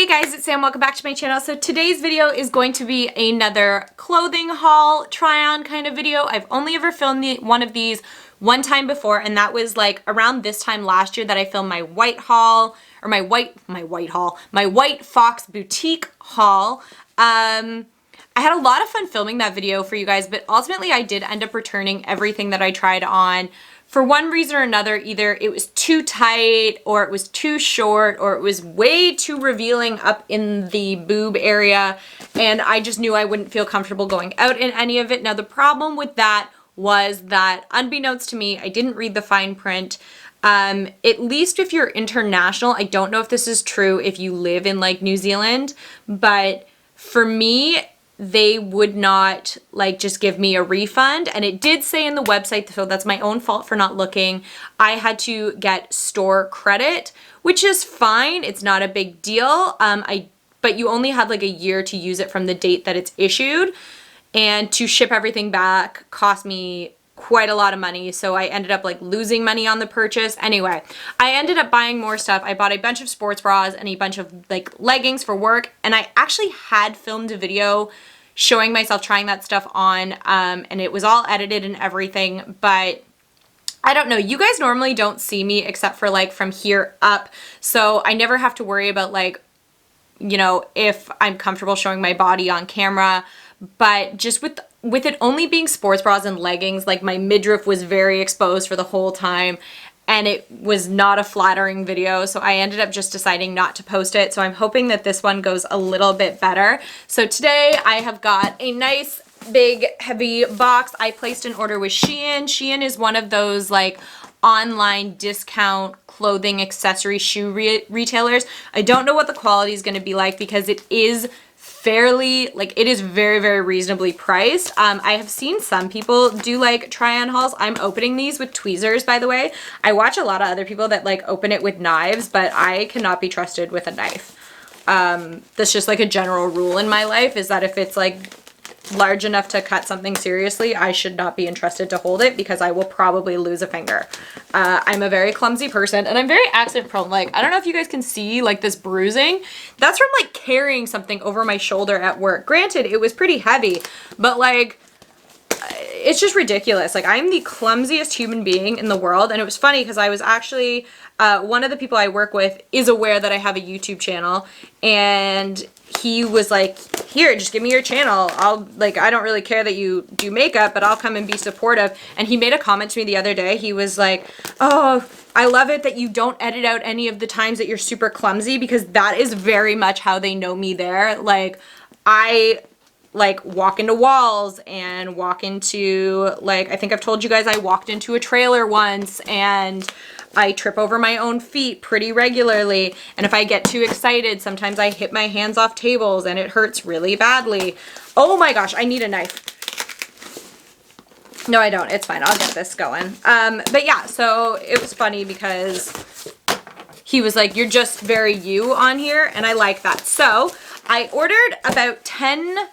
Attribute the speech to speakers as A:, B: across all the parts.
A: guys, it's Sam. Welcome back to my channel. So today's video is going to be another clothing haul try on kind of video. I've only ever filmed one of these one time before, and that was like around this time last year that I filmed my white haul, or my white fox boutique haul. I had a lot of fun filming that video for you guys, but ultimately I did end up returning everything that I tried on. For one reason or another, either it was too tight, or it was too short, or it was way too revealing up in the boob area, and I just knew I wouldn't feel comfortable going out in any of it. Now, the problem with that was that, unbeknownst to me, I didn't read the fine print. At least if you're international, I don't know if this is true if you live in like New Zealand, but for me, they would not like just give me a refund. And it did say in the website, so that's my own fault for not looking, I had to get store credit, which is fine. It's not a big deal. But you only had like a year to use it from the date that it's issued, and to ship everything back cost me quite a lot of money, so I ended up like losing money on the purchase. Anyway, I ended up buying more stuff. I bought a bunch of sports bras and a bunch of like leggings for work, and I actually had filmed a video showing myself trying that stuff on, and it was all edited and everything, but I don't know, you guys normally don't see me except for like from here up, so I never have to worry about like, you know, if I'm comfortable showing my body on camera. But just with it only being sports bras and leggings, like my midriff was very exposed for the whole time, and it was not a flattering video, so I ended up just deciding not to post it. So I'm hoping that this one goes a little bit better. So today I have got a nice big heavy box. I placed an order with SHEIN. SHEIN is one of those like online discount clothing accessory shoe retailers. I don't know what the quality is going to be like because it is fairly, like, it is very, very reasonably priced. I have seen some people do like try on hauls. I'm opening these with tweezers, by the way. I watch a lot of other people that like open it with knives, but I cannot be trusted with a knife. That's just like a general rule in my life, is that if it's like large enough to cut something seriously, I should not be entrusted to hold it because I will probably lose a finger. I'm a very clumsy person, and I'm very accident prone. Like, I don't know if you guys can see like this bruising. That's from like carrying something over my shoulder at work. Granted, it was pretty heavy, but like, it's just ridiculous. Like, I'm the clumsiest human being in the world. And it was funny because I was actually, one of the people I work with is aware that I have a YouTube channel, and he was like, here, just give me your channel. I don't really care that you do makeup, but I'll come and be supportive. And he made a comment to me the other day. He was like, oh, I love it that you don't edit out any of the times that you're super clumsy, because that is very much how they know me there. Like, I like walk into walls and walk into, like, I think I've told you guys I walked into a trailer once, and I trip over my own feet pretty regularly. And if I get too excited, sometimes I hit my hands off tables and it hurts really badly. Oh my gosh, I need a knife. No, I don't. It's fine. I'll get this going. But yeah, so it was funny because he was like, you're just very you on here, and I like that. So I ordered about 10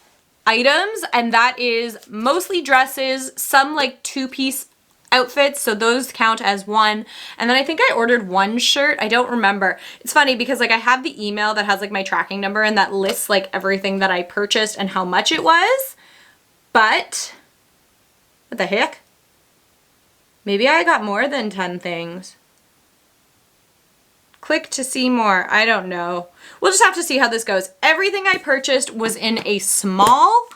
A: items, and that is mostly dresses, some like two-piece outfits, so those count as one. And then I think I ordered one shirt. I don't remember. It's funny because like I have the email that has like my tracking number, and that lists like everything that I purchased and how much it was. But what the heck? Maybe I got more than 10 things. Click to see more. I don't know. We'll just have to see how this goes. Everything I purchased was in a small,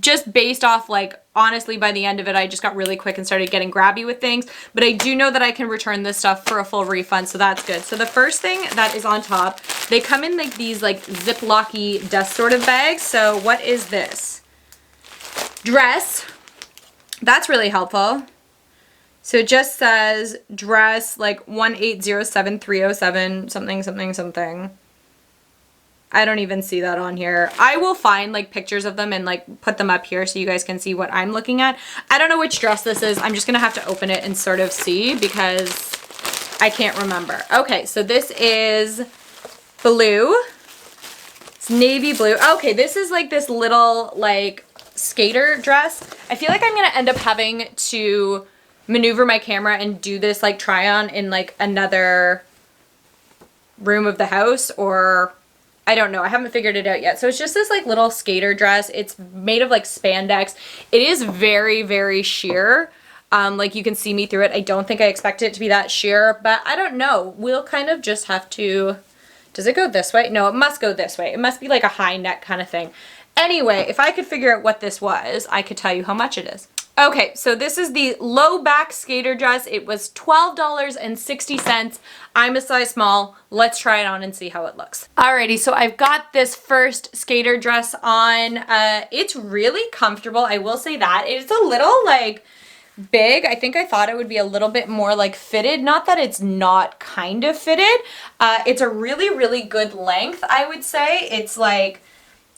A: just based off, like, honestly, by the end of it, I just got really quick and started getting grabby with things. But I do know that I can return this stuff for a full refund, so that's good. So the first thing that is on top, they come in like these like Ziploc-y dust sort of bags. So what is this? Dress. That's really helpful. So it just says dress like 1807307 something something something. I don't even see that on here. I will find like pictures of them and like put them up here so you guys can see what I'm looking at. I don't know which dress this is. I'm just gonna have to open it and sort of see because I can't remember. Okay, so this is blue. It's navy blue. Okay, this is like this little like skater dress. I feel like I'm gonna end up having to maneuver my camera and do this like try on in like another room of the house, or I don't know. I haven't figured it out yet. So it's just this like little skater dress. It's made of like spandex. It is very, very sheer. Like you can see me through it. I don't think I expected it to be that sheer, but I don't know. We'll kind of just have to, does it go this way? No, it must go this way. It must be like a high neck kind of thing. Anyway, if I could figure out what this was, I could tell you how much it is. Okay, so this is the low back skater dress. It was $12.60. I'm a size small. Let's try it on and see how it looks. Alrighty, so I've got this first skater dress on. It's really comfortable, I will say that. It's a little like big. I think I thought it would be a little bit more like fitted. Not that it's not kind of fitted. It's a really, really good length, I would say. It's like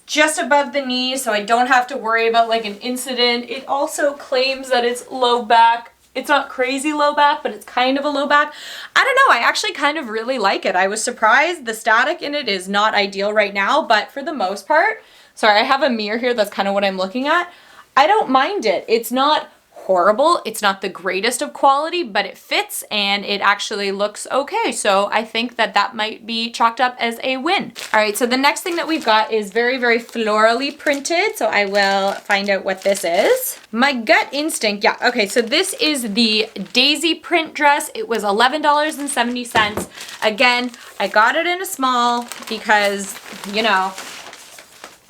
A: just above the knee, so I don't have to worry about like an incident. It also claims that it's low back. It's not crazy low back, but it's kind of a low back. I don't know, I actually kind of really like it. I was surprised. The static in it is not ideal right now, but for the most part, sorry, I have a mirror here, that's kind of what I'm looking at. I don't mind it. It's not horrible. It's not the greatest of quality, but it fits and it actually looks okay. So I think that that might be chalked up as a win. All right, so the next thing that we've got is very, very florally printed. So I will find out what this is. My gut instinct, yeah, okay, so this is the daisy print dress. It was $11.70. Again, I got it in a small because, you know,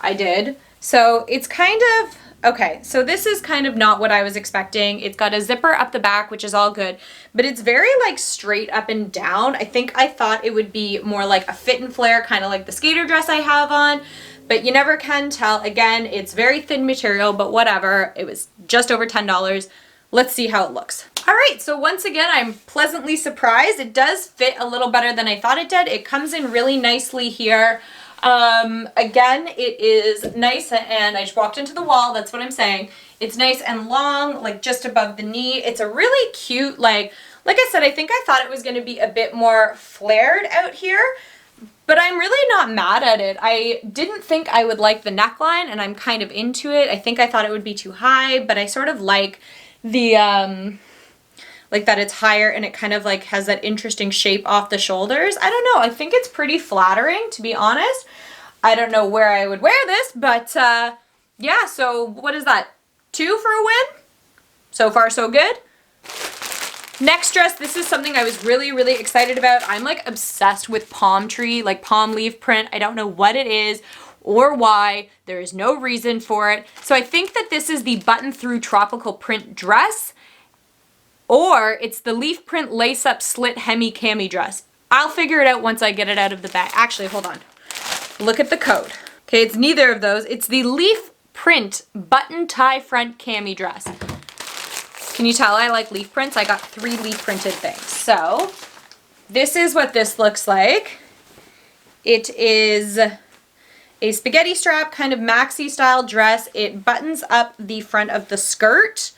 A: I did. So it's kind of, okay, so this is kind of not what I was expecting. It's got a zipper up the back, which is all good, but it's very like straight up and down. I think I thought it would be more like a fit and flare, kind of like the skater dress I have on, but you never can tell. Again, it's very thin material, but whatever. It was just over $10. Let's see how it looks. All right, so once again, I'm pleasantly surprised. It does fit a little better than I thought it did. It comes in really nicely here. Again, it is nice, and I just walked into the wall, that's what I'm saying. It's nice and long, like just above the knee. It's a really cute, like I said, I think I thought it was going to be a bit more flared out here, but I'm really not mad at it. I didn't think I would like the neckline, and I'm kind of into it. I think I thought it would be too high, but I sort of like the, like that it's higher and it kind of like has that interesting shape off the shoulders. I don't know. I think it's pretty flattering, to be honest. I don't know where I would wear this, but yeah, so what is that? 2 for a win? So far, so good. Next dress, this is something I was really, really excited about. I'm like obsessed with palm tree, like palm leaf print. I don't know what it is or why. There is no reason for it. So I think that this is the button through tropical print dress, or it's the leaf print lace-up slit hemi cami dress. I'll figure it out once I get it out of the bag. Actually, hold on. Look at the code. Okay, it's neither of those. It's the leaf print button tie front cami dress. Can you tell I like leaf prints? I got 3 leaf printed things. So this is what this looks like. It is a spaghetti strap kind of maxi style dress. It buttons up the front of the skirt.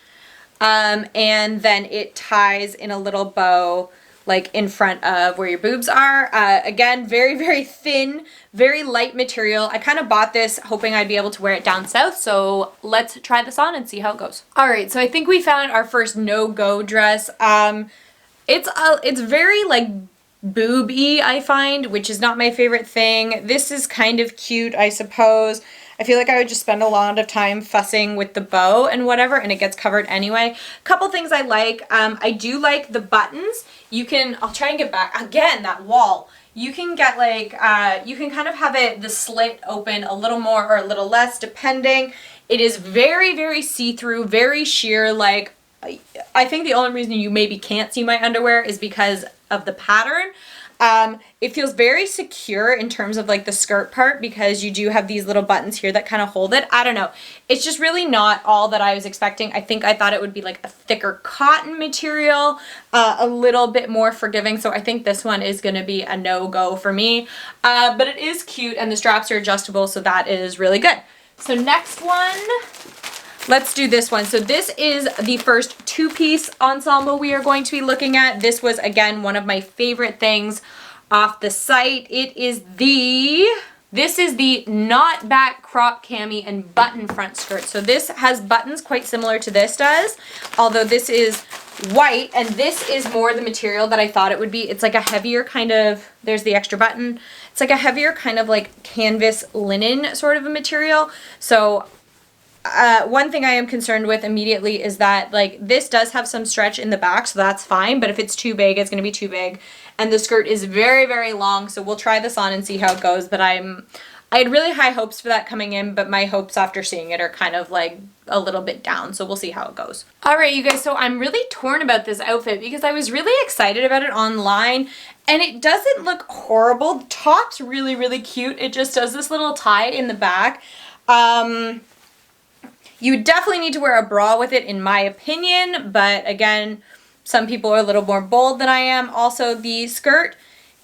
A: And then it ties in a little bow like in front of where your boobs are. Again, very, very thin, very light material. I kind of bought this hoping I'd be able to wear it down south, so let's try this on and see how it goes. All right, so I think we found our first no-go dress. It's very like booby, I find, which is not my favorite thing. This is kind of cute, I suppose. I feel like I would just spend a lot of time fussing with the bow and whatever, and it gets covered anyway. Couple things I like. I do like the buttons. You can, I'll try and get back, again, that wall. You can get like, you can kind of have it, the slit open a little more or a little less, depending. It is very, very see-through, very sheer. Like, I think the only reason you maybe can't see my underwear is because of the pattern. It feels very secure in terms of like the skirt part because you do have these little buttons here that kind of hold it. I don't know. It's just really not all that I was expecting. I think I thought it would be like a thicker cotton material, a little bit more forgiving. So I think this one is going to be a no-go for me. But it is cute and the straps are adjustable, so that is really good. So next one, let's do this one. So this is the first 2-piece ensemble we are going to be looking at. This was, again, one of my favorite things off the site. It is the This is the not back crop cami and button front skirt. So this has buttons quite similar to this does, although this is white, and this is more the material that I thought it would be. It's like a heavier kind of, there's the extra button. It's like a heavier kind of like canvas linen sort of a material. So one thing I am concerned with immediately is that like this does have some stretch in the back, so that's fine, but if it's too big, it's going to be too big. And the skirt is very, very long, so we'll try this on and see how it goes, but I had really high hopes for that coming in, but my hopes after seeing it are kind of like a little bit down, so we'll see how it goes. All right, you guys, so I'm really torn about this outfit because I was really excited about it online, and it doesn't look horrible. The top's really, really cute. It just does this little tie in the back. You definitely need to wear a bra with it, in my opinion, but again, some people are a little more bold than I am. Also, the skirt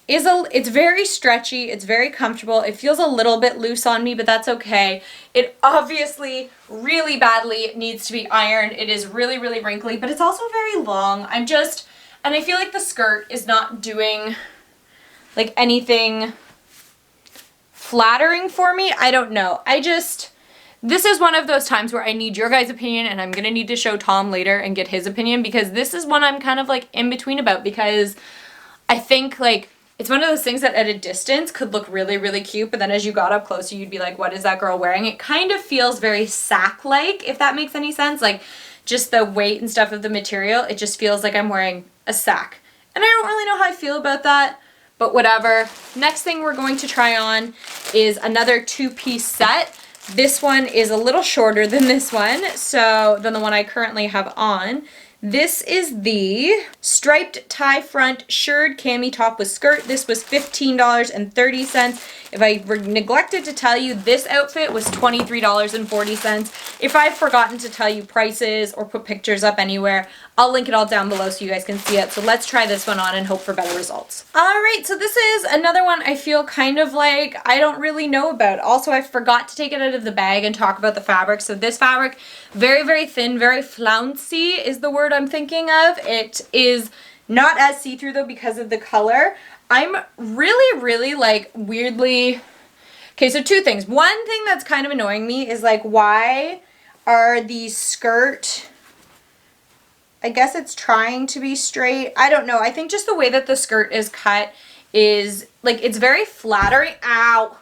A: is it's very stretchy, it's very comfortable. It feels a little bit loose on me, but that's okay. It obviously really badly needs to be ironed. It is really, really wrinkly, but it's also very long. And I feel like the skirt is not doing like anything flattering for me. I don't know. This is one of those times where I need your guys' opinion, and I'm going to need to show Tom later and get his opinion, because this is one I'm kind of like in between about, because I think like it's one of those things that at a distance could look really, really cute, but then as you got up closer, you'd be like, what is that girl wearing? It kind of feels very sack-like, if that makes any sense. Like just the weight and stuff of the material, it just feels like I'm wearing a sack. And I don't really know how I feel about that, but whatever. Next thing we're going to try on is another two-piece set. This one is a little shorter than this one, than the one I currently have on. This is the striped tie front shirred cami top with skirt. This was $15.30. If I neglected to tell you, this outfit was $23.40. If I've forgotten to tell you prices or put pictures up anywhere, I'll link it all down below so you guys can see it. So let's try this one on and hope for better results. All right, so this is another one I feel kind of like I don't really know about. Also, I forgot to take it out of the bag and talk about the fabric. So this fabric, very, very thin, very flouncy is the word I'm thinking of. It is not as see-through though because of the color. I'm really, really like weirdly... Okay, so two things. One thing that's kind of annoying me is like, why are the skirt... I guess it's trying to be straight. I don't know. I think just the way that the skirt is cut is like, it's very flattering. Ow.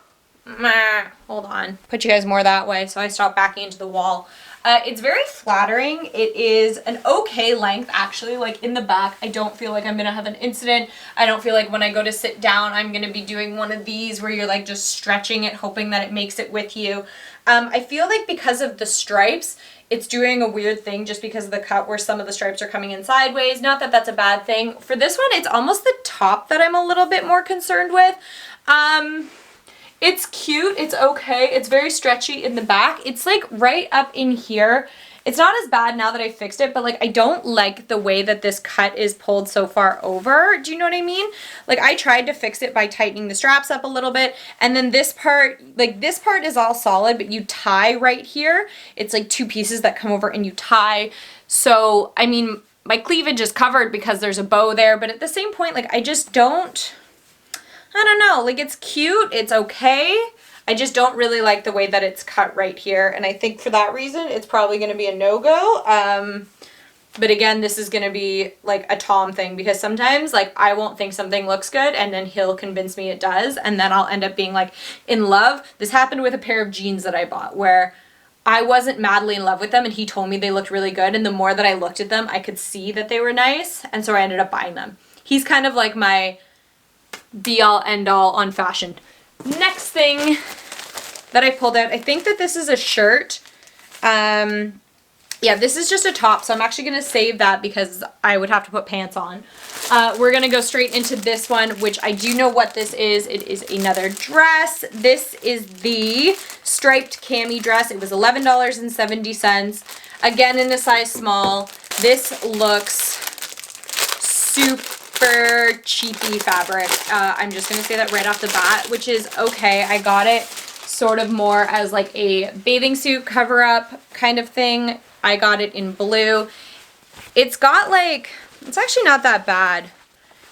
A: Hold on. Put you guys more that way so I stop backing into the wall. It's very flattering. It is an okay length, actually. Like in the back, I don't feel like I'm going to have an incident. I don't feel like when I go to sit down, I'm going to be doing one of these where you're like just stretching it, hoping that it makes it with you. I feel like because of the stripes, it's doing a weird thing just because of the cut where some of the stripes are coming in sideways. Not that that's a bad thing. For this one, it's almost the top that I'm a little bit more concerned with. It's cute. It's okay. It's very stretchy in the back. It's like right up in here. It's not as bad now that I fixed it, but like I don't like the way that this cut is pulled so far over. Do you know what I mean? Like I tried to fix it by tightening the straps up a little bit, and then this part, like this part is all solid, but you tie right here. It's like two pieces that come over and you tie. So, I mean, my cleavage is covered because there's a bow there, but at the same point, like I just don't... I don't know, like it's cute, it's okay. I just don't really like the way that it's cut right here, and I think for that reason it's probably going to be a no-go. But again, this is going to be like a Tom thing, because sometimes like I won't think something looks good and then he'll convince me it does, and then I'll end up being like in love. This happened with a pair of jeans that I bought where I wasn't madly in love with them and he told me they looked really good, and the more that I looked at them I could see that they were nice, and so I ended up buying them. He's kind of like my be-all end-all on fashion. Next thing that I pulled out, I think that this is a shirt. Yeah, this is just a top, so I'm actually going to save that because I would have to put pants on. We're going to go straight into this one, which I do know what this is. It is another dress. This is the striped cami dress. It was $11.70. Again, in a size small. This looks super cheapy fabric. I'm just gonna say that right off the bat, which is okay. I got it sort of more as like a bathing suit cover up kind of thing. I got it in blue. It's got like, it's actually not that bad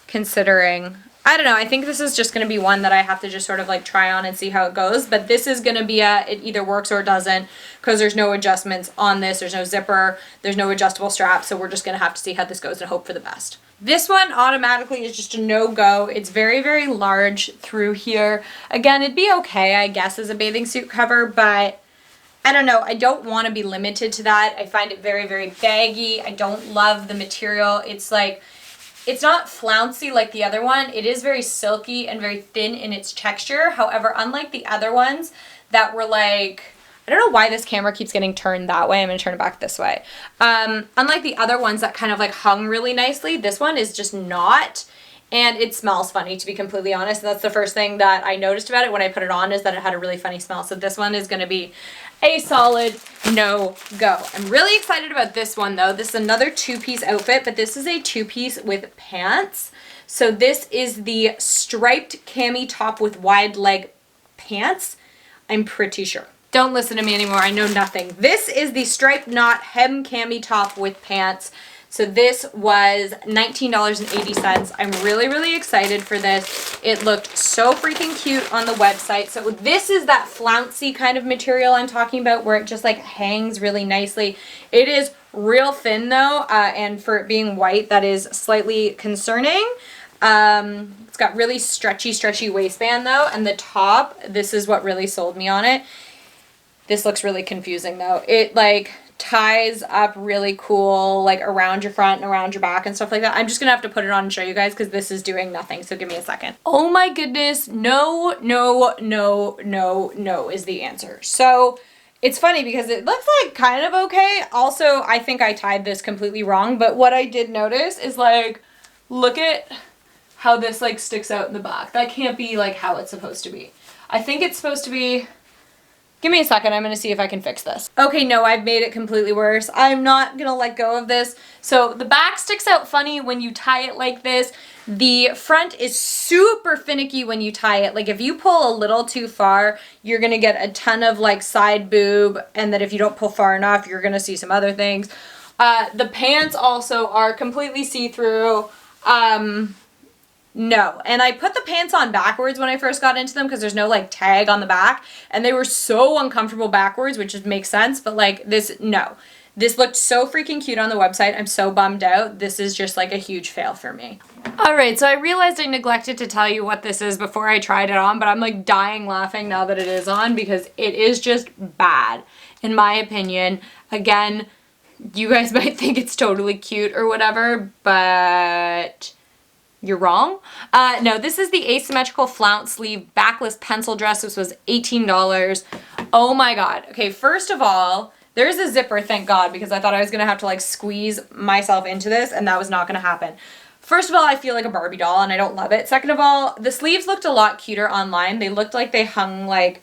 A: considering. I don't know. I think this is just going to be one that I have to just sort of like try on and see how it goes. But this is going to be it either works or it doesn't, because there's no adjustments on this. There's no zipper. There's no adjustable strap. So we're just going to have to see how this goes and hope for the best. This one automatically is just a no-go. It's very, very large through here. Again, it'd be okay, I guess, as a bathing suit cover, but I don't know. I don't want to be limited to that. I find it very, very baggy. I don't love the material. It's like, it's not flouncy like the other one. It is very silky and very thin in its texture. However, unlike the other ones that were like, I don't know why this camera keeps getting turned that way. I'm going to turn it back this way. Unlike the other ones that kind of like hung really nicely, this one is just not. And it smells funny, to be completely honest. And that's the first thing that I noticed about it when I put it on, is that it had a really funny smell. So this one is going to be a solid no-go. I'm really excited about this one, though. This is another two-piece outfit, but this is a two-piece with pants. So this is the striped cami top with wide leg pants, I'm pretty sure. Don't listen to me anymore. I know nothing. This is the striped knot hem cami top with pants. So this was $19.80. I'm really, really excited for this. It looked so freaking cute on the website. So this is that flouncy kind of material I'm talking about, where it just like hangs really nicely. It is real thin though, and for it being white, that is slightly concerning. It's got really stretchy waistband though, and the top, this is what really sold me on it. This looks really confusing though. It like ties up really cool, like around your front and around your back and stuff like that. I'm just gonna have to put it on and show you guys because this is doing nothing, so give me a second. Oh my goodness, no is the answer. So it's funny because it looks like kind of okay. Also, I think I tied this completely wrong, but what I did notice is like, look at how this like sticks out in the back. That can't be like how it's supposed to be. I think it's supposed to be, give me a second, I'm going to see if I can fix this. Okay, no, I've made it completely worse. I'm not going to let go of this. So the back sticks out funny when you tie it like this. The front is super finicky when you tie it. Like if you pull a little too far, you're going to get a ton of like side boob, and that if you don't pull far enough, you're going to see some other things. The pants also are completely see-through. No, and I put the pants on backwards when I first got into them because there's no like tag on the back, and they were so uncomfortable backwards, which just makes sense, but like this, no. This looked so freaking cute on the website. I'm so bummed out. This is just like a huge fail for me. All right, so I realized I neglected to tell you what this is before I tried it on, but I'm like dying laughing now that it is on because it is just bad, in my opinion. Again, you guys might think it's totally cute or whatever, but you're wrong. No, this is the Asymmetrical Flounce Sleeve Backless Pencil Dress. This was $18. Oh my god. Okay, first of all, there's a zipper, thank god, because I thought I was going to have to like squeeze myself into this, and that was not going to happen. First of all, I feel like a Barbie doll, and I don't love it. Second of all, the sleeves looked a lot cuter online. They looked like they hung like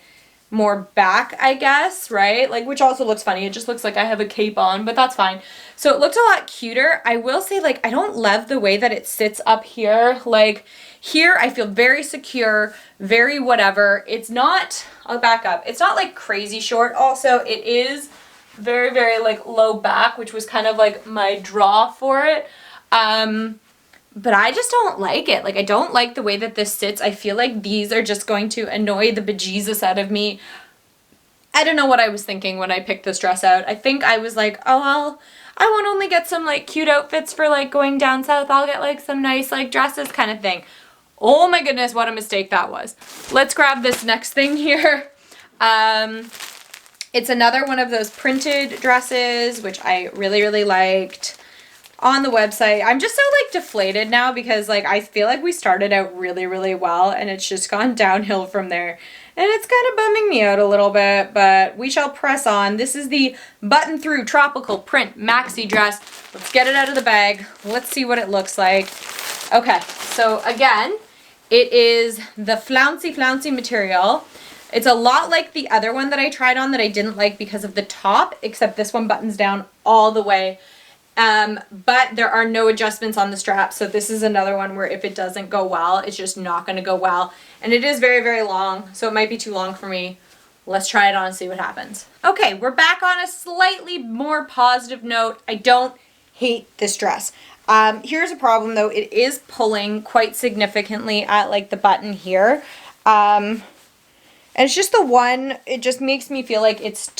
A: more back, I guess, right? Like, which also looks funny. It just looks like I have a cape on, but that's fine. So it looked a lot cuter. I will say, like, I don't love the way that it sits up here. Like, here I feel very secure, very whatever. It's not, I'll back up. It's not like crazy short. Also, it is very, very like low back, which was kind of like my draw for it. But I just don't like it. Like, I don't like the way that this sits. I feel like these are just going to annoy the bejesus out of me. I don't know what I was thinking when I picked this dress out. I think I was like, oh, well, I won't only get some like cute outfits for like going down south. I'll get like some nice like dresses kind of thing. Oh my goodness, what a mistake that was. Let's grab this next thing here. It's another one of those printed dresses, which I really, really liked. On the website, I'm just so like deflated now because like I feel like we started out really, really well, and it's just gone downhill from there, and it's kind of bumming me out a little bit, but we shall press on. This is the button through tropical print maxi dress. Let's get it out of the bag. Let's see what it looks like. Okay, so again, it is the flouncy material. It's a lot like the other one that I tried on that I didn't like because of the top, except this one buttons down all the way. But there are no adjustments on the strap, so this is another one where if it doesn't go well, it's just not going to go well. And it is very, very long, so it might be too long for me. Let's try it on and see what happens. Okay, we're back on a slightly more positive note. I don't hate this dress. Here's a problem though. It is pulling quite significantly at like the button here. And it's just the one, it just makes me feel like it's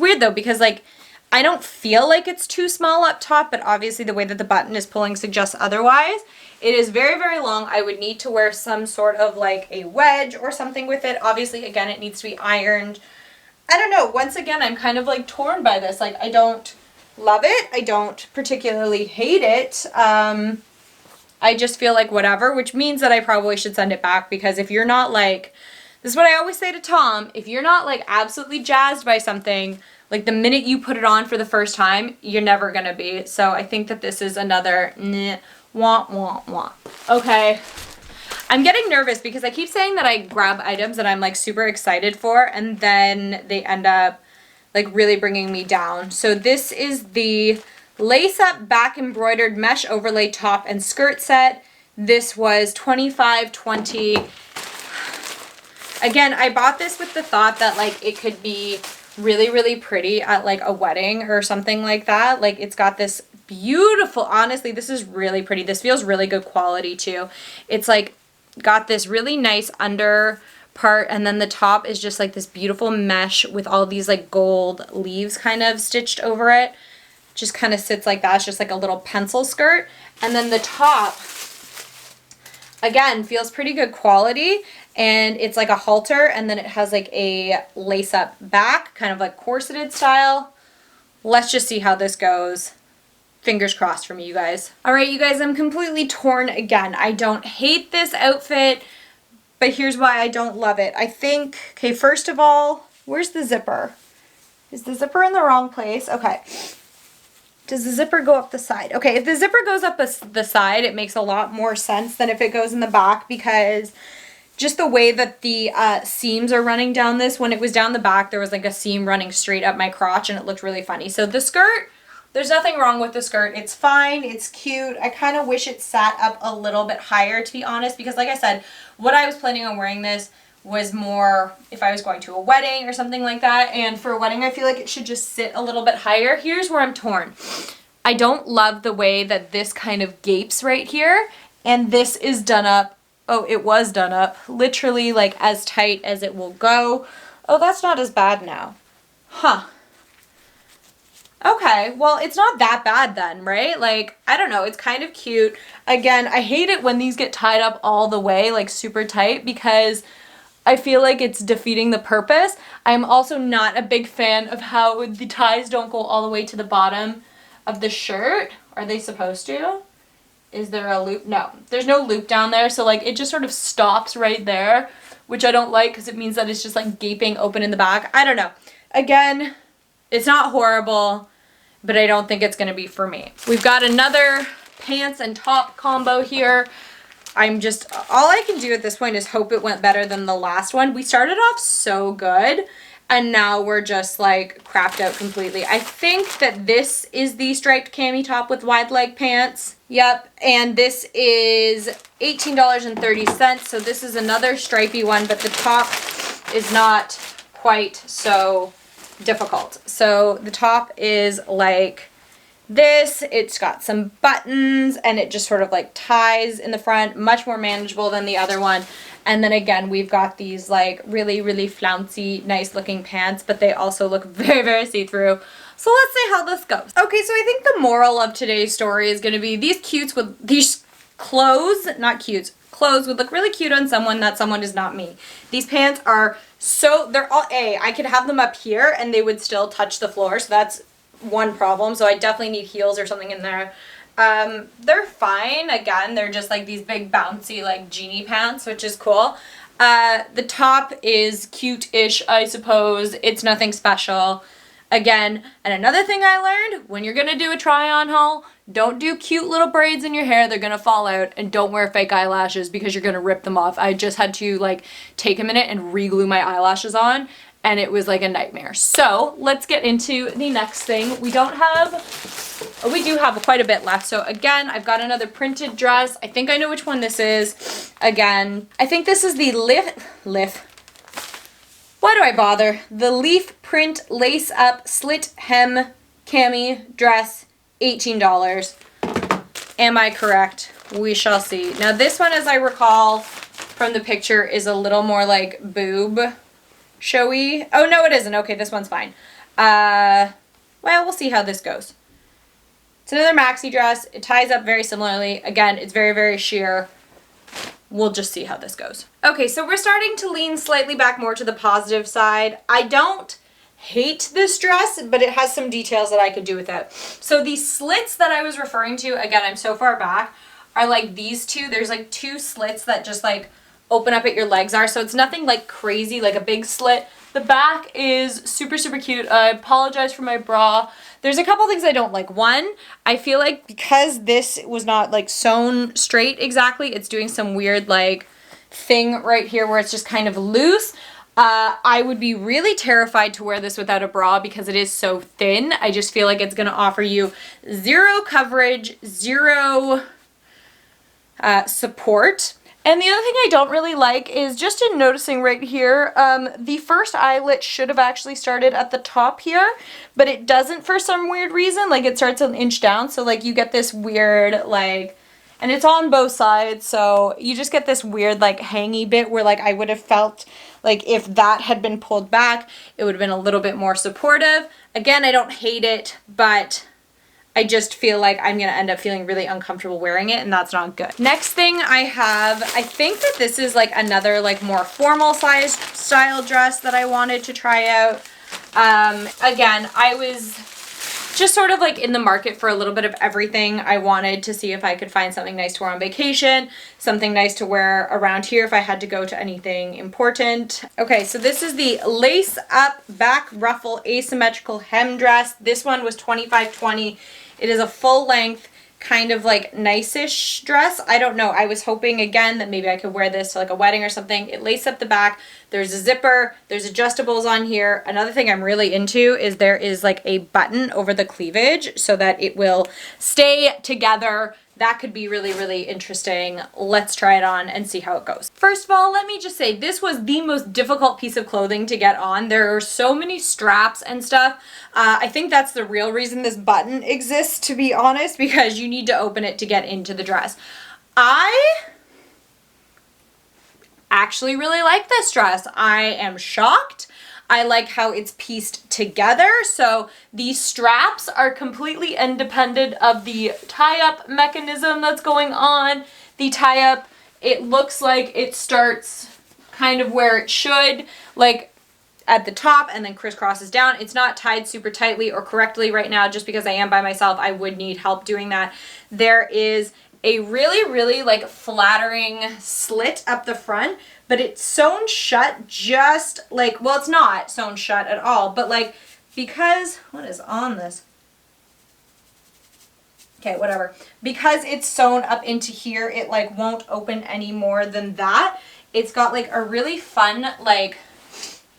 A: weird though, because like, I don't feel like it's too small up top, but obviously the way that the button is pulling suggests otherwise. It is very, very long. I would need to wear some sort of like a wedge or something with it. Obviously, again, it needs to be ironed. I don't know. Once again, I'm kind of like torn by this. Like, I don't love it. I don't particularly hate it. I just feel like whatever, which means that I probably should send it back, because if you're not like, this is what I always say to Tom, if you're not like absolutely jazzed by something, like the minute you put it on for the first time, you're never gonna be. So I think that this is another wah. Okay. I'm getting nervous because I keep saying that I grab items that I'm like super excited for, and then they end up like really bringing me down. So this is the lace up back embroidered mesh overlay top and skirt set. This was $25.20. Again, I bought this with the thought that like it could be really, really pretty at like a wedding or something like that. Like it's got this beautiful, honestly, this is really pretty. This feels really good quality too. It's like got this really nice under part, and then the top is just like this beautiful mesh with all these like gold leaves kind of stitched over it. Just kind of sits like that. It's just like a little pencil skirt. And then the top, again, feels pretty good quality, and it's like a halter, and then it has like a lace up back, kind of like corseted style. Let's just see how this goes. Fingers crossed for me, you guys. All right, you guys, I'm completely torn again. I don't hate this outfit, but here's why I don't love it. I think, okay, first of all, where's the zipper? Is the zipper in the wrong place? Okay. Does the zipper go up the side? Okay, if the zipper goes up the side, it makes a lot more sense than if it goes in the back, because just the way that the seams are running down this, when it was down the back, there was like a seam running straight up my crotch, and it looked really funny. So the skirt, there's nothing wrong with the skirt. It's fine. It's cute. I kind of wish it sat up a little bit higher, to be honest, because like I said, what I was planning on wearing this was more if I was going to a wedding or something like that. And for a wedding, I feel like it should just sit a little bit higher. Here's where I'm torn. I don't love the way that this kind of gapes right here. And this is done up. Oh, it was done up. Literally like as tight as it will go. Oh, that's not as bad now. Huh. Okay, well, it's not that bad then, right? Like, I don't know, it's kind of cute. Again, I hate it when these get tied up all the way, like super tight, because I feel like it's defeating the purpose. I'm also not a big fan of how the ties don't go all the way to the bottom of the shirt. Are they supposed to? Is there a loop? No, there's no loop down there, so like it just sort of stops right there, which I don't like because it means that it's just like gaping open in the back. I don't know. Again, it's not horrible, but I don't think it's going to be for me. We've got another pants and top combo here. I'm just, all I can do at this point is hope it went better than the last one. We started off so good, and now we're just like crapped out completely. I think that this is the striped cami top with wide leg pants. Yep, and this is $18.30. So this is another stripy one, but the top is not quite so difficult. So the top is like this. It's got some buttons, and it just sort of like ties in the front, much more manageable than the other one. And then again, we've got these like really, really flouncy, nice looking pants, but they also look very, very see-through. So let's see how this goes. Okay, so I think the moral of today's story is going to be these clothes would look really cute on someone. That someone is not me. These pants are so, they're all I could have them up here and they would still touch the floor. So that's one problem. So I definitely need heels or something in there. They're fine. Again, they're just like these big bouncy like genie pants, which is cool. The top is cute-ish, I suppose. It's nothing special. Again, and another thing I learned, when you're gonna do a try-on haul, don't do cute little braids in your hair. They're gonna fall out, and don't wear fake eyelashes because you're gonna rip them off. I just had to like take a minute and re-glue my eyelashes on, and it was like a nightmare. So let's get into the next thing. We do have quite a bit left. So again, I've got another printed dress. I think I know which one this is. Again, I think this is the why do I bother? The leaf print lace up slit hem cami dress, $18. Am I correct? We shall see. Now this one, as I recall from the picture, is a little more like boob showy. Oh, no, it isn't. Okay, this one's fine. Well, we'll see how this goes. It's another maxi dress. It ties up very similarly. Again, it's very, very sheer. We'll just see how this goes. Okay, so we're starting to lean slightly back more to the positive side. I don't hate this dress, but it has some details that I could do with it. So these slits that I was referring to, again, I'm so far back, are like these two. There's like two slits that just like open up at your legs are. So it's nothing like crazy, like a big slit. The back is super, super cute. I apologize for my bra. There's a couple things I don't like. One, I feel like because this was not like sewn straight exactly, it's doing some weird like thing right here where it's just kind of loose. I would be really terrified to wear this without a bra because it is so thin. I just feel like it's going to offer you zero coverage, zero support. And the other thing I don't really like is just in noticing right here, the first eyelet should have actually started at the top here, but it doesn't for some weird reason. Like it starts an inch down, so like you get this weird like, and it's on both sides, so you just get this weird like hangy bit where like I would have felt like if that had been pulled back, it would have been a little bit more supportive. Again, I don't hate it, but I just feel like I'm going to end up feeling really uncomfortable wearing it, and that's not good. Next thing I have, I think that this is like another like more formal size style dress that I wanted to try out. Again, I was just sort of like in the market for a little bit of everything. I wanted to see if I could find something nice to wear on vacation, something nice to wear around here if I had to go to anything important. Okay, so this is the lace up back ruffle asymmetrical hem dress. This one was $25.20. It is a full length kind of like nice-ish dress. I don't know. I was hoping again that maybe I could wear this to like a wedding or something. It laces up the back. There's a zipper. There's adjustables on here. Another thing I'm really into is there is like a button over the cleavage so that it will stay together. That could be really, really interesting. Let's try it on and see how it goes. First of all, let me just say this was the most difficult piece of clothing to get on. There are so many straps and stuff. I think that's the real reason this button exists, to be honest, because you need to open it to get into the dress. I actually really like this dress. I am shocked. I like how it's pieced together. So these straps are completely independent of the tie-up mechanism that's going on. The tie-up, it looks like it starts kind of where it should, like at the top and then crisscrosses down. It's not tied super tightly or correctly right now just because I am by myself. I would need help doing that. There is a really, really like flattering slit up the front, but it's sewn shut just like, well, it's not sewn shut at all, but like, because, what is on this? Okay, whatever. Because it's sewn up into here, it like won't open any more than that. It's got like a really fun, like,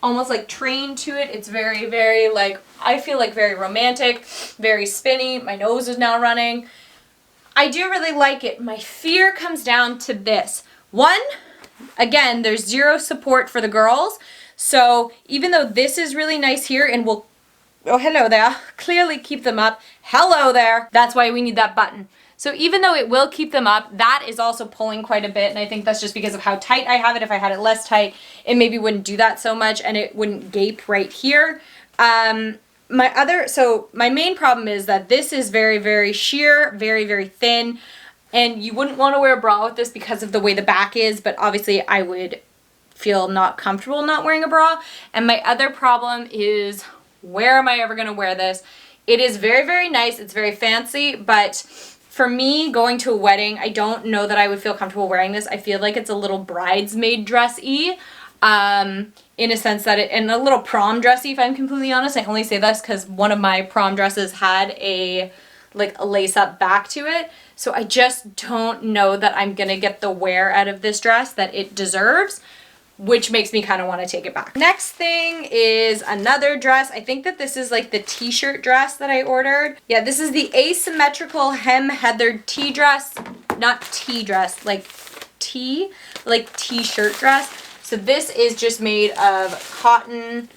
A: almost like train to it. It's very, very like, I feel like very romantic, very spinny. My nose is now running. I do really like it. My fear comes down to this. One, again, there's zero support for the girls. So even though this is really nice here and will, oh, hello there, clearly keep them up. Hello there. That's why we need that button. So even though it will keep them up, that is also pulling quite a bit. And I think that's just because of how tight I have it. If I had it less tight, it maybe wouldn't do that so much and it wouldn't gape right here. My main problem is that this is very, very sheer, very, very thin, and you wouldn't want to wear a bra with this because of the way the back is, but obviously I would feel not comfortable not wearing a bra. And my other problem is, where am I ever going to wear this? It is very, very nice. It's very fancy, but for me, going to a wedding, I don't know that I would feel comfortable wearing this. I feel like it's a little bridesmaid dress-y. In a sense that and a little prom dressy, if I'm completely honest. I only say this because one of my prom dresses had a lace up back to it. So I just don't know that I'm gonna get the wear out of this dress that it deserves, which makes me kind of want to take it back. Next thing is another dress. I think that this is like the t-shirt dress that I ordered. Yeah, this is the asymmetrical hem heathered tee dress, not tea dress, like tea, like t-shirt dress. So this is just made of cotton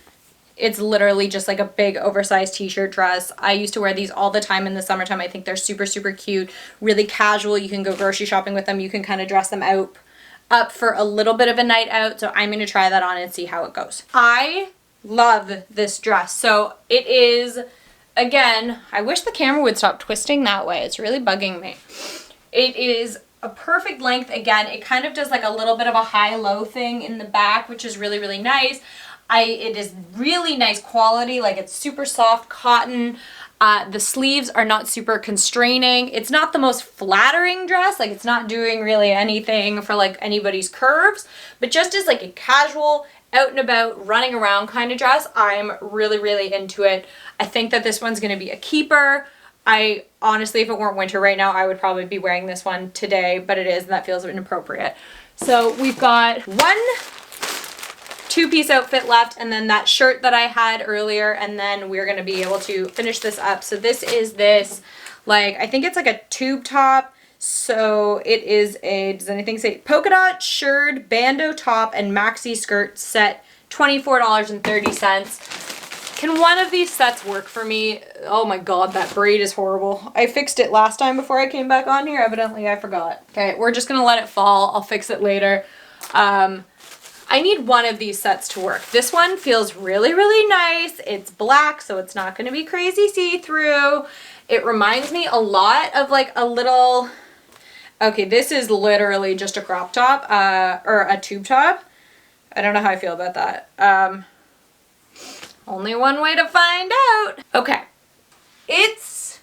A: It's literally just like a big oversized t-shirt dress. I used to wear these all the time in the summertime. I think they're super, super cute, really casual. You can go grocery shopping with them. You can kind of dress them up for a little bit of a night out. So I'm going to try that on and see how it goes. I love this dress. So it is, again, I wish the camera would stop twisting that way. It's really bugging me. It is a perfect length. Again, it kind of does like a little bit of a high-low thing in the back, which is really, really nice. It is really nice quality, like it's super soft cotton. The sleeves are not super constraining. It's not the most flattering dress, like it's not doing really anything for like anybody's curves, but just as like a casual, out and about, running around kind of dress, I'm really, really into it. I think that this one's gonna be a keeper. I honestly, if it weren't winter right now, I would probably be wearing this one today, but it is, and that feels inappropriate. So we've got one two-piece outfit left, and then that shirt that I had earlier, and then we're gonna be able to finish this up. So this is this, like, I think it's like a tube top. So it is a, does anything say, polka dot, shirred, bandeau top, and maxi skirt set, $24.30. Can one of these sets work for me? Oh my god, that braid is horrible. I fixed it last time before I came back on here. Evidently I forgot. Okay, we're just gonna let it fall. I'll fix it later. I need one of these sets to work. This one feels really, really nice. It's black, so it's not going to be crazy see-through. It reminds me a lot of like a little, okay, this is literally just a crop top, or a tube top. I don't know how I feel about that. Only one way to find out. Okay, it's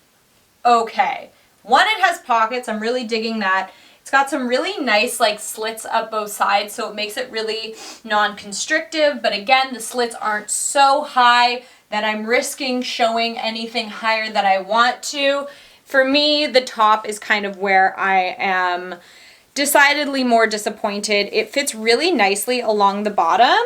A: okay. One, it has pockets. I'm really digging that. It's got some really nice like slits up both sides, so it makes it really non-constrictive, but again, the slits aren't so high that I'm risking showing anything higher that I want to. For me, the top is kind of where I am decidedly more disappointed. It fits really nicely along the bottom.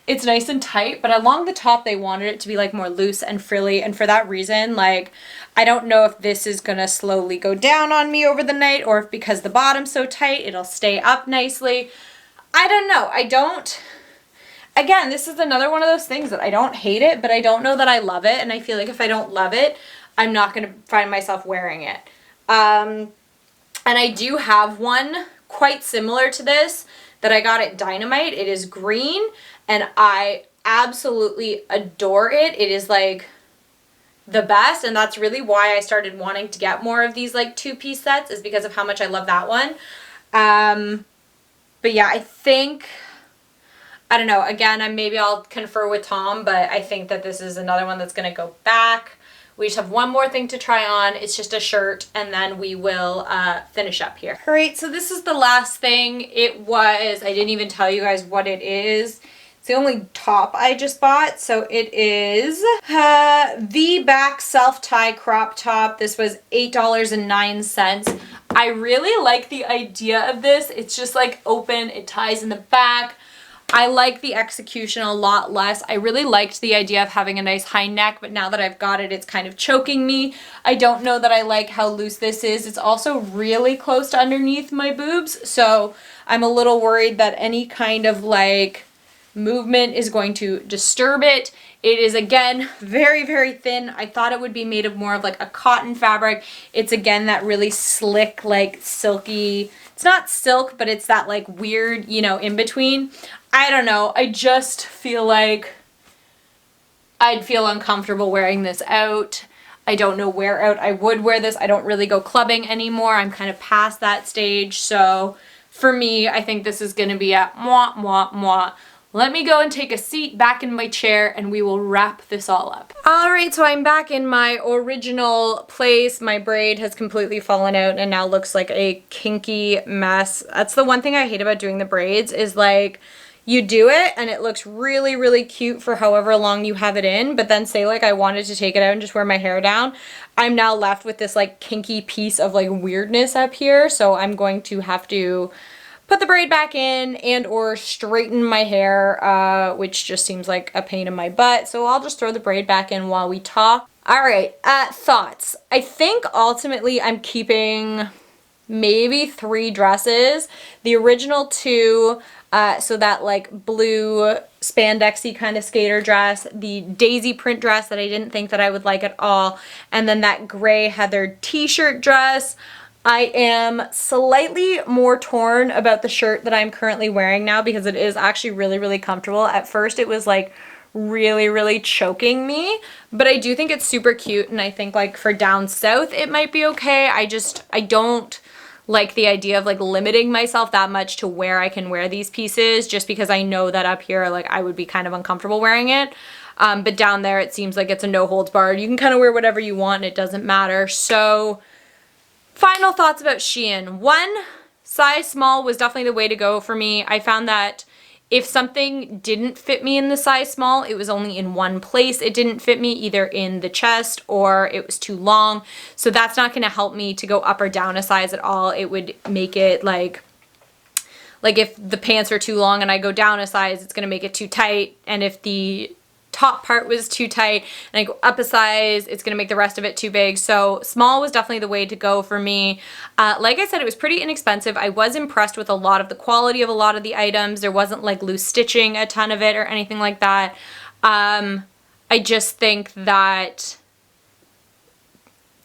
A: It's nice and tight, but along the top they wanted it to be like more loose and frilly, and for that reason, like, I don't know if this is gonna slowly go down on me over the night, or if because the bottom's so tight it'll stay up nicely. I don't know. Again, this is another one of those things that I don't hate it, but I don't know that I love it, and I feel like if I don't love it, I'm not gonna find myself wearing it. And I do have one quite similar to this that I got at Dynamite. It is green, and I absolutely adore it. It is like the best, and that's really why I started wanting to get more of these like two-piece sets, is because of how much I love that one. But yeah, I think, I don't know, again, maybe I'll confer with Tom, but I think that this is another one that's gonna go back. We just have one more thing to try on. It's just a shirt, and then we will finish up here. All right, so this is the last thing. It was, I didn't even tell you guys what it is. It's the only top I just bought. So it is the back self-tie crop top. This was $8.09. I really like the idea of this. It's just like open, it ties in the back. I like the execution a lot less. I really liked the idea of having a nice high neck, but now that I've got it, it's kind of choking me. I don't know that I like how loose this is. It's also really close to underneath my boobs, so I'm a little worried that any kind of like movement is going to disturb it. It is, again, very, very thin. I thought it would be made of more of like a cotton fabric. It's, again, that really slick, like silky, it's not silk, but it's that like weird, you know, in between. I don't know. I just feel like I'd feel uncomfortable wearing this out. I don't know where out I would wear this. I don't really go clubbing anymore. I'm kind of past that stage. So for me, I think this is going to be a mwah, mwah, mwah. Let me go and take a seat back in my chair and we will wrap this all up. All right, so I'm back in my original place. My braid has completely fallen out and now looks like a kinky mess. That's the one thing I hate about doing the braids, is like you do it and it looks really, really cute for however long you have it in, but then say like I wanted to take it out and just wear my hair down, I'm now left with this like kinky piece of like weirdness up here. So I'm going to have to put the braid back in and or straighten my hair, which just seems like a pain in my butt. So I'll just throw the braid back in while we talk. All right, thoughts. I think ultimately I'm keeping maybe 3 dresses. The original 2, so that like blue spandexy kind of skater dress, the daisy print dress that I didn't think that I would like at all, and then that gray heathered t-shirt dress. I am slightly more torn about the shirt that I'm currently wearing now because it is actually really, really comfortable. At first it was like really, really choking me, but I do think it's super cute, and I think like for down south it might be okay. I don't like the idea of like limiting myself that much to where I can wear these pieces, just because I know that up here like I would be kind of uncomfortable wearing it. But down there it seems like it's a no holds barred. You can kind of wear whatever you want and it doesn't matter. So final thoughts about SHEIN. One, size small was definitely the way to go for me. I found that if something didn't fit me in the size small, it was only in one place. It didn't fit me either in the chest or it was too long. So that's not going to help me to go up or down a size at all. It would make it like if the pants are too long and I go down a size, it's going to make it too tight. And if the top part was too tight and I go up a size, it's gonna make the rest of it too big. So small was definitely the way to go for me. Like I said, it was pretty inexpensive. I was impressed with a lot of the quality of a lot of the items. There wasn't like loose stitching a ton of it or anything like that. I just think that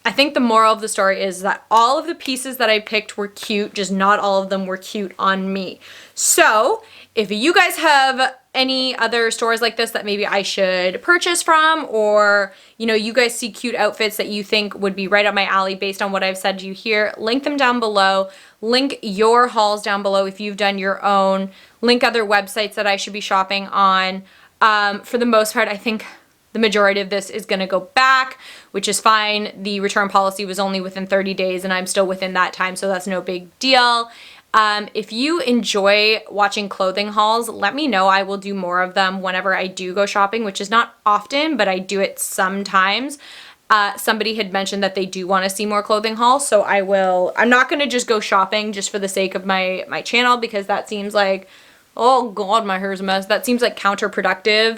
A: the moral of the story is that all of the pieces that I picked were cute, just not all of them were cute on me. So if you guys have any other stores like this that maybe I should purchase from, or you know, you guys see cute outfits that you think would be right up my alley based on what I've said to you here, link them down below. Link your hauls down below if you've done your own. Link other websites that I should be shopping on. For the most part, I think the majority of this is going to go back, which is fine. The return policy was only within 30 days and I'm still within that time, so that's no big deal. If you enjoy watching clothing hauls, let me know. I will do more of them whenever I do go shopping, which is not often, but I do it sometimes. Somebody had mentioned that they do want to see more clothing hauls, so I'm not going to just go shopping just for the sake of my channel, because that seems like, oh god, my hair's a mess. That seems like counterproductive.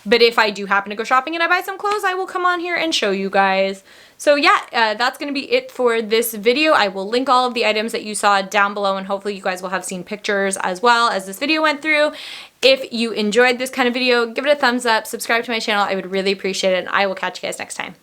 A: But if I do happen to go shopping and I buy some clothes, I will come on here and show you guys. So yeah, that's going to be it for this video. I will link all of the items that you saw down below, and hopefully you guys will have seen pictures as well as this video went through. If you enjoyed this kind of video, give it a thumbs up, subscribe to my channel. I would really appreciate it, and I will catch you guys next time.